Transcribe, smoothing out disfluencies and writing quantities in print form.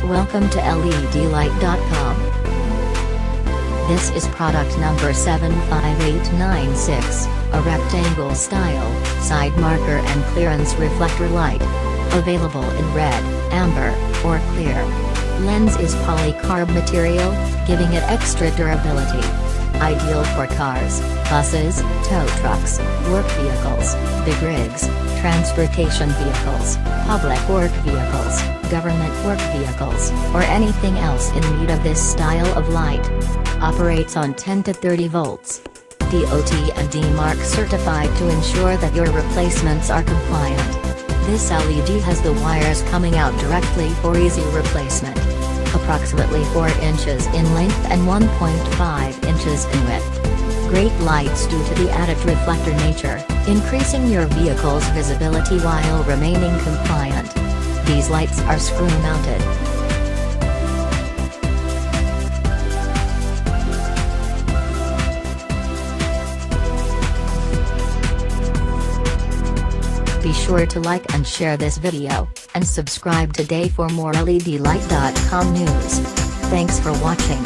Welcome to ledlight.com. This is product number 75896, a rectangle style, side marker and clearance reflector light. Available in red, amber, or clear. Lens is polycarb material, giving it extra durability. Ideal for cars, buses, tow trucks, work vehicles, big rigs, transportation vehicles, public work vehicles, government work vehicles, or anything else in need of this style of light. Operates on 10 to 30 volts. DOT and Emark certified to ensure that your replacements are compliant. This LED has the wires coming out directly for easy replacement. Approximately 4 inches in length and 1.5 inches in width. Great lights due to the added reflector nature, increasing your vehicle's visibility while remaining compliant. These lights are screw-mounted. Be sure to like and share this video, and subscribe today for more ledlight.com news. Thanks for watching.